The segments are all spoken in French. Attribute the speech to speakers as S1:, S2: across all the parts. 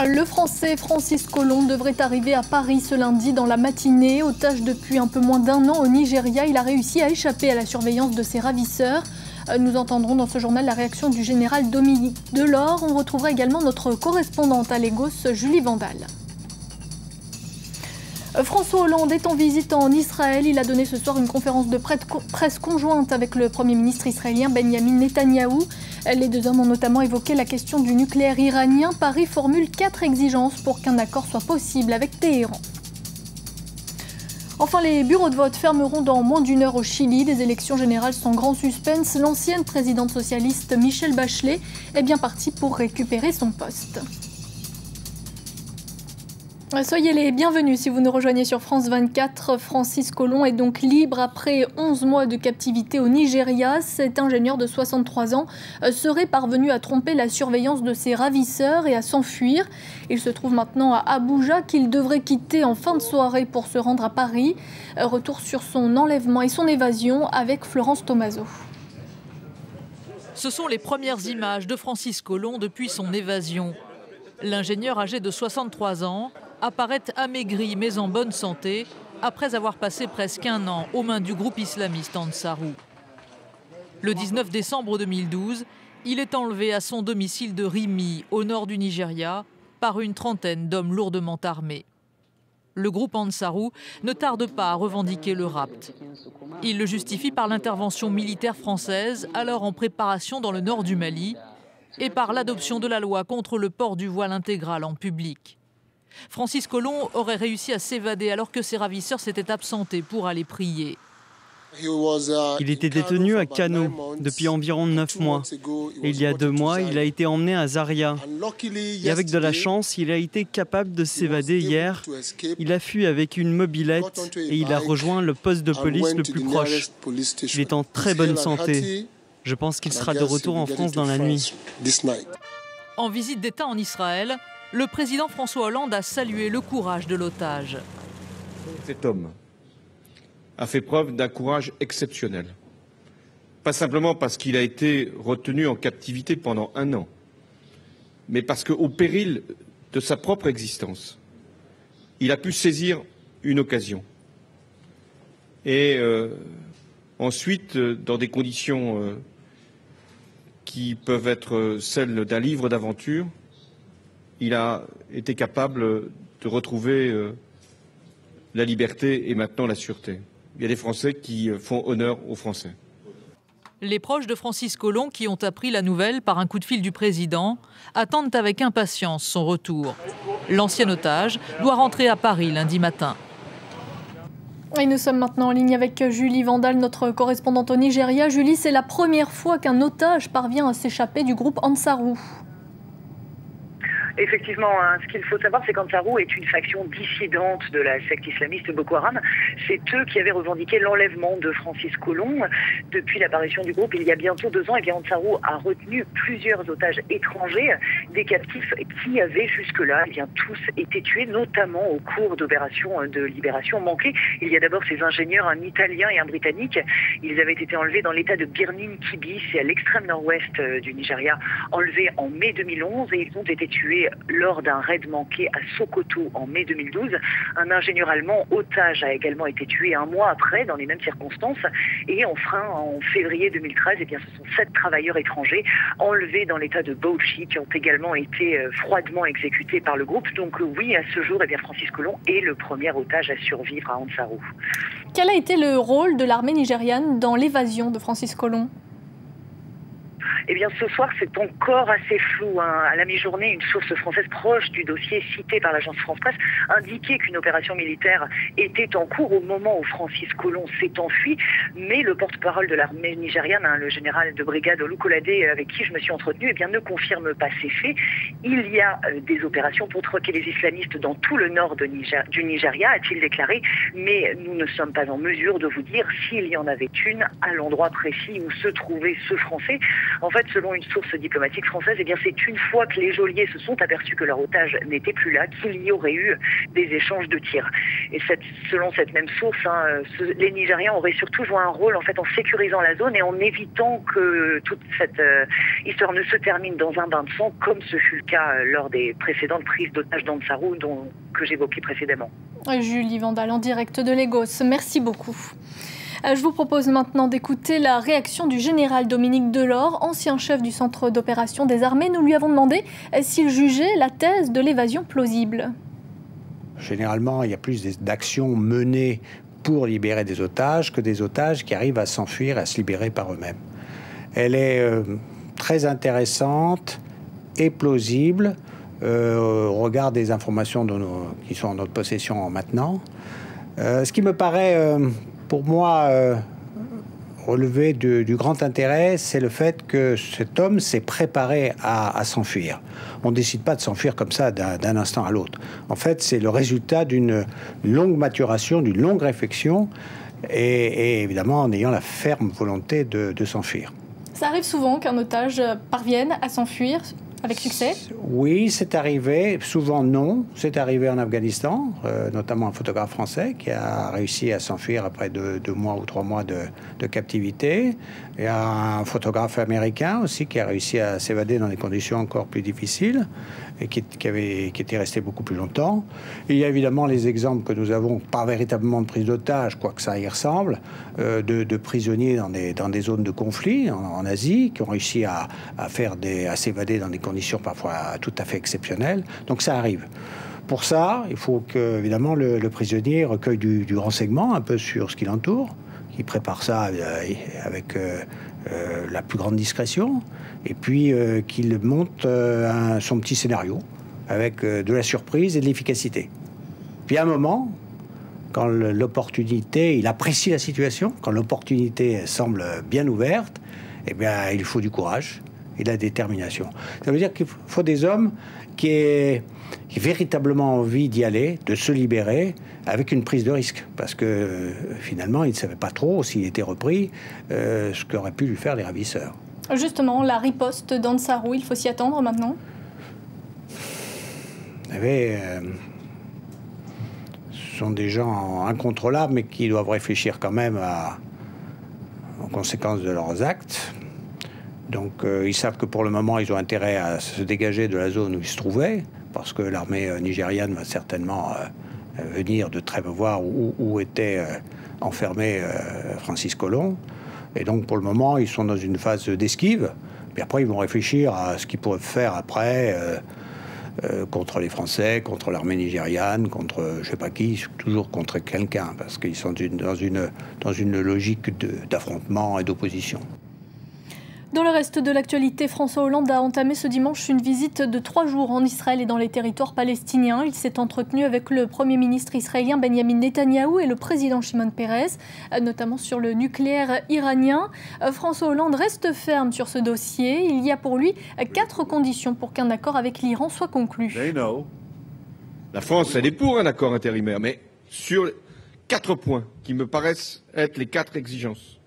S1: Le Français Francis Collomb devrait arriver à Paris ce lundi dans la matinée. Otage depuis un peu moins d'un an au Nigeria, il a réussi à échapper à la surveillance de ses ravisseurs. Nous entendrons dans ce journal la réaction du général Dominique Delord. On retrouvera également notre correspondante à Lagos, Julie Vandal. François Hollande est en visite en Israël. Il a donné ce soir une conférence de presse conjointe avec le Premier ministre israélien Benjamin Netanyahou. Les deux hommes ont notamment évoqué la question du nucléaire iranien. Paris formule 4 exigences pour qu'un accord soit possible avec Téhéran. Enfin, les bureaux de vote fermeront dans moins d'une heure au Chili. Des élections générales sans grand suspense. L'ancienne présidente socialiste Michelle Bachelet est bien partie pour récupérer son poste. Soyez les bienvenus si vous nous rejoignez sur France 24. Francis Collomb est donc libre après 11 mois de captivité au Nigeria. Cet ingénieur de 63 ans serait parvenu à tromper la surveillance de ses ravisseurs et à s'enfuir. Il se trouve maintenant à Abuja qu'il devrait quitter en fin de soirée pour se rendre à Paris. Retour sur son enlèvement et son évasion avec Florence Tomaso.
S2: Ce sont les premières images de Francis Collomb depuis son évasion. L'ingénieur âgé de 63 ans apparaît amaigri mais en bonne santé après avoir passé presque un an aux mains du groupe islamiste Ansarou. Le 19 décembre 2012, il est enlevé à son domicile de Rimi, au nord du Nigeria, par une trentaine d'hommes lourdement armés. Le groupe Ansarou ne tarde pas à revendiquer le rapt. Il le justifie par l'intervention militaire française, alors en préparation dans le nord du Mali, et par l'adoption de la loi contre le port du voile intégral en public. Francis Collomb aurait réussi à s'évader alors que ses ravisseurs s'étaient absentés pour aller prier.
S3: Il était détenu à Kano depuis environ 9 mois. Et il y a 2 mois, il a été emmené à Zaria. Et avec de la chance, il a été capable de s'évader hier. Il a fui avec une mobilette et il a rejoint le poste de police le plus proche. Il est en très bonne santé. Je pense qu'il sera de retour en France dans la nuit.
S2: En visite d'État en Israël, le président François Hollande a salué le courage de l'otage.
S4: Cet homme a fait preuve d'un courage exceptionnel. Pas simplement parce qu'il a été retenu en captivité pendant 1 an, mais parce qu'au péril de sa propre existence, il a pu saisir une occasion. Et ensuite, dans des conditions qui peuvent être celles d'un livre d'aventure, il a été capable de retrouver la liberté et maintenant la sûreté. Il y a des Français qui font honneur aux Français.
S2: Les proches de Francis Collomb, qui ont appris la nouvelle par un coup de fil du président, attendent avec impatience son retour. L'ancien otage doit rentrer à Paris lundi matin.
S1: Et nous sommes maintenant en ligne avec Julie Vandal, notre correspondante au Nigeria. Julie, c'est la première fois qu'un otage parvient à s'échapper du groupe Ansarou.
S5: Effectivement, ce qu'il faut savoir, c'est qu'Ansarou est une faction dissidente de la secte islamiste Boko Haram. C'est eux qui avaient revendiqué l'enlèvement de Francis Collomb. Depuis l'apparition du groupe, il y a bientôt 2 ans, et bien Ansarou a retenu plusieurs otages étrangers, des captifs qui avaient jusque-là tous été tués, notamment au cours d'opérations de libération manquées. Il y a d'abord ces ingénieurs, un Italien et un Britannique. Ils avaient été enlevés dans l'état de Birnin Kibi, c'est à l'extrême nord-ouest du Nigeria, enlevés en mai 2011, et ils ont été tués lors d'un raid manqué à Sokoto en mai 2012. Un ingénieur allemand otage a également été tué 1 mois après dans les mêmes circonstances. Et enfin, en février 2013, ce sont 7 travailleurs étrangers enlevés dans l'état de Bauchi qui ont également été froidement exécutés par le groupe. Donc oui, à ce jour, Francis Collomb est le premier otage à survivre à Ansarou.
S1: Quel a été le rôle de l'armée nigériane dans l'évasion de Francis Collomb ?
S5: Eh bien, ce soir, c'est encore assez flou. À la mi-journée, une source française proche du dossier cité par l'agence France-Presse indiquait qu'une opération militaire était en cours au moment où Francis Collomb s'est enfui. Mais le porte-parole de l'armée nigériane, le général de brigade Olukolade, avec qui je me suis entretenue, ne confirme pas ces faits. Il y a des opérations pour troquer les islamistes dans tout le nord du Nigeria, a-t-il déclaré. Mais nous ne sommes pas en mesure de vous dire s'il y en avait une à l'endroit précis où se trouvait ce Français. En fait, fait, selon une source diplomatique française, eh bien, c'est une fois que les geôliers se sont aperçus que leur otage n'était plus là, qu'il y aurait eu des échanges de tirs. Et selon cette même source, les Nigérians auraient surtout joué un rôle en fait en sécurisant la zone et en évitant que toute cette histoire ne se termine dans un bain de sang, comme ce fut le cas lors des précédentes prises d'otages d'Ansarou que j'évoquais précédemment.
S1: Julie Vandal en direct de Lagos, merci beaucoup. Je vous propose maintenant d'écouter la réaction du général Dominique Delord, ancien chef du centre d'opération des armées. Nous lui avons demandé s'il jugeait la thèse de l'évasion plausible.
S6: Généralement, il y a plus d'actions menées pour libérer des otages que des otages qui arrivent à s'enfuir, à se libérer par eux-mêmes. Elle est très intéressante et plausible au regard des informations qui sont en notre possession maintenant. Ce qui me paraît, pour moi, relever du grand intérêt, c'est le fait que cet homme s'est préparé à s'enfuir. On ne décide pas de s'enfuir comme ça d'un instant à l'autre. En fait, c'est le résultat d'une longue maturation, d'une longue réflexion et évidemment en ayant la ferme volonté de s'enfuir.
S1: Ça arrive souvent qu'un otage parvienne à s'enfuir avec succès?
S6: Oui, c'est arrivé. Souvent, non. C'est arrivé en Afghanistan, notamment un photographe français qui a réussi à s'enfuir après 2 mois ou 3 mois de captivité. Il y a un photographe américain aussi qui a réussi à s'évader dans des conditions encore plus difficiles et qui était resté beaucoup plus longtemps. Et il y a évidemment les exemples que nous avons, pas véritablement de prise d'otage, quoique ça y ressemble, de prisonniers dans des zones de conflit en Asie, qui ont réussi à s'évader dans des conditions parfois tout à fait exceptionnelles. Donc ça arrive. Pour ça, il faut que, évidemment, le prisonnier recueille du renseignement un peu sur ce qui l'entoure, qu'il prépare ça avec la plus grande discrétion, et puis qu'il monte son petit scénario avec de la surprise et de l'efficacité. Puis à un moment, quand l'opportunité, il apprécie la situation, quand l'opportunité semble bien ouverte, eh bien, il faut du courage et de la détermination. Ça veut dire qu'il faut des hommes qui aient véritablement envie d'y aller, de se libérer, avec une prise de risque. Parce que finalement, il ne savait pas trop, s'il était repris, ce qu'auraient pu lui faire les ravisseurs.
S1: Justement, la riposte d'Ansarou, il faut s'y attendre maintenant?
S6: Vous savez, ce sont des gens incontrôlables, mais qui doivent réfléchir quand même aux conséquences de leurs actes. Donc ils savent que pour le moment, ils ont intérêt à se dégager de la zone où ils se trouvaient, parce que l'armée nigériane va certainement venir de très peu voir où était enfermé Francis Collomb. Et donc pour le moment, ils sont dans une phase d'esquive. Puis après, ils vont réfléchir à ce qu'ils pourraient faire après contre les Français, contre l'armée nigériane, contre je ne sais pas qui, toujours contre quelqu'un, parce qu'ils sont dans une logique d'affrontement et d'opposition.
S1: Dans le reste de l'actualité, François Hollande a entamé ce dimanche une visite de 3 jours en Israël et dans les territoires palestiniens. Il s'est entretenu avec le Premier ministre israélien Benjamin Netanyahou et le président Shimon Peres, notamment sur le nucléaire iranien. François Hollande reste ferme sur ce dossier. Il y a pour lui 4 conditions pour qu'un accord avec l'Iran soit conclu.
S4: La France, elle est pour un accord intérimaire, mais sur 4 points qui me paraissent être les 4 exigences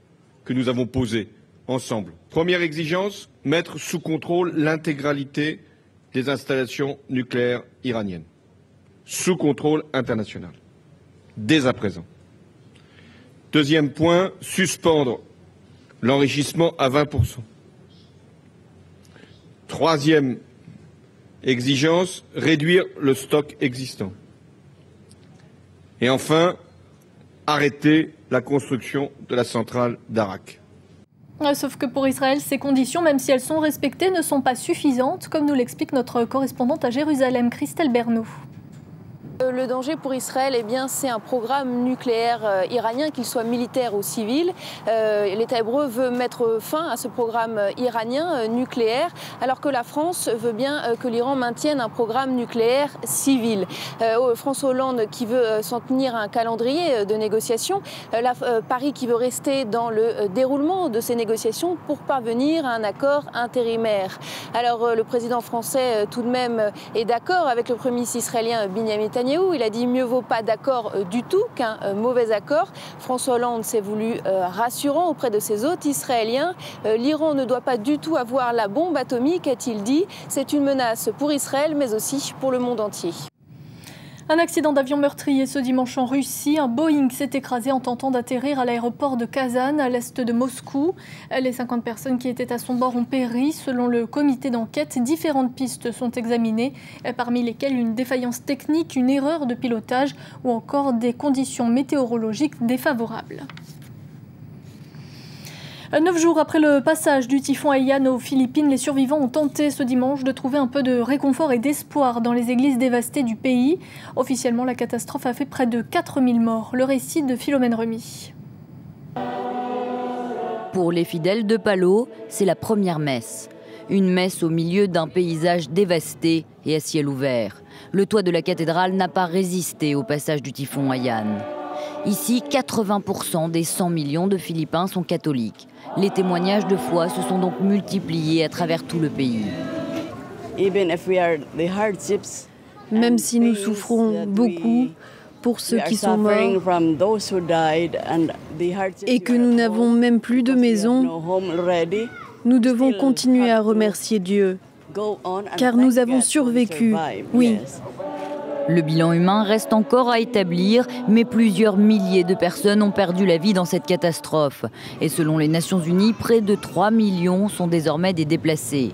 S4: que nous avons posées ensemble. Première exigence, mettre sous contrôle l'intégralité des installations nucléaires iraniennes. Sous contrôle international. Dès à présent. Deuxième point, suspendre l'enrichissement à 20%. Troisième exigence, réduire le stock existant. Et enfin, arrêter la construction de la centrale d'Arak.
S1: Sauf que pour Israël, ces conditions, même si elles sont respectées, ne sont pas suffisantes, comme nous l'explique notre correspondante à Jérusalem, Christelle Bernot.
S7: Le danger pour Israël, eh bien, c'est un programme nucléaire iranien, qu'il soit militaire ou civil. L'État hébreu veut mettre fin à ce programme iranien nucléaire, alors que la France veut bien que l'Iran maintienne un programme nucléaire civil. François Hollande qui veut s'en tenir à un calendrier de négociations, Paris qui veut rester dans le déroulement de ces négociations pour parvenir à un accord intérimaire. Alors le président français tout de même est d'accord avec le Premier ministre israélien Benjamin Netanyahou. Netanyahou. Il a dit mieux vaut pas d'accord du tout qu'un mauvais accord. François Hollande s'est voulu rassurant auprès de ses hôtes israéliens. L'Iran ne doit pas du tout avoir la bombe atomique, a-t-il dit. C'est une menace pour Israël, mais aussi pour le monde entier.
S1: Un accident d'avion meurtrier ce dimanche en Russie. Un Boeing s'est écrasé en tentant d'atterrir à l'aéroport de Kazan, à l'est de Moscou. Les 50 personnes qui étaient à son bord ont péri. Selon le comité d'enquête, différentes pistes sont examinées, parmi lesquelles une défaillance technique, une erreur de pilotage ou encore des conditions météorologiques défavorables. 9 jours après le passage du typhon Haiyan aux Philippines, les survivants ont tenté ce dimanche de trouver un peu de réconfort et d'espoir dans les églises dévastées du pays. Officiellement, la catastrophe a fait près de 4000 morts. Le récit de Philomène Remy.
S8: Pour les fidèles de Palo, c'est la première messe. Une messe au milieu d'un paysage dévasté et à ciel ouvert. Le toit de la cathédrale n'a pas résisté au passage du typhon Haiyan. Ici, 80% des 100 millions de Philippins sont catholiques. Les témoignages de foi se sont donc multipliés à travers tout le pays.
S9: Même si nous souffrons beaucoup pour ceux qui sont morts et que nous n'avons même plus de maison, nous devons continuer à remercier Dieu, car nous avons survécu, oui.
S8: Le bilan humain reste encore à établir, mais plusieurs milliers de personnes ont perdu la vie dans cette catastrophe. Et selon les Nations Unies, près de 3 millions sont désormais des déplacés.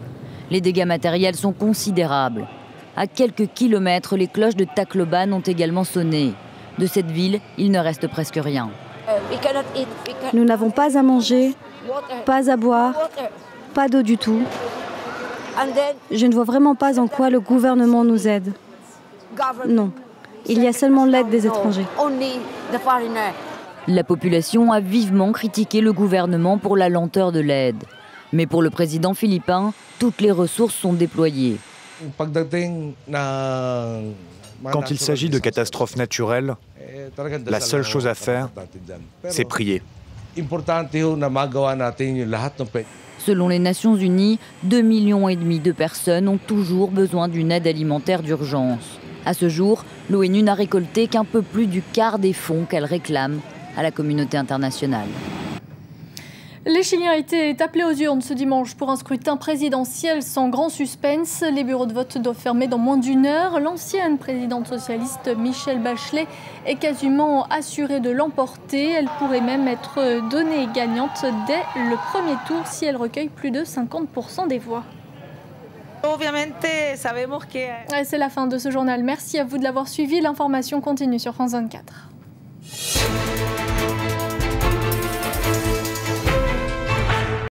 S8: Les dégâts matériels sont considérables. À quelques kilomètres, les cloches de Tacloban ont également sonné. De cette ville, il ne reste presque rien.
S9: Nous n'avons pas à manger, pas à boire, pas d'eau du tout. Je ne vois vraiment pas en quoi le gouvernement nous aide. Non, il y a seulement l'aide des étrangers.
S8: La population a vivement critiqué le gouvernement pour la lenteur de l'aide. Mais pour le président philippin, toutes les ressources sont déployées.
S10: Quand il s'agit de catastrophes naturelles, la seule chose à faire, c'est prier.
S8: Selon les Nations Unies, 2,5 millions de personnes ont toujours besoin d'une aide alimentaire d'urgence. À ce jour, l'ONU n'a récolté qu'un peu plus du quart des fonds qu'elle réclame à la communauté internationale.
S1: Les Chiliens étaient appelés aux urnes ce dimanche pour un scrutin présidentiel sans grand suspense. Les bureaux de vote doivent fermer dans moins d'1 heure. L'ancienne présidente socialiste Michelle Bachelet est quasiment assurée de l'emporter. Elle pourrait même être donnée gagnante dès le premier tour si elle recueille plus de 50% des voix. C'est la fin de ce journal. Merci à vous de l'avoir suivi. L'information continue sur France 24.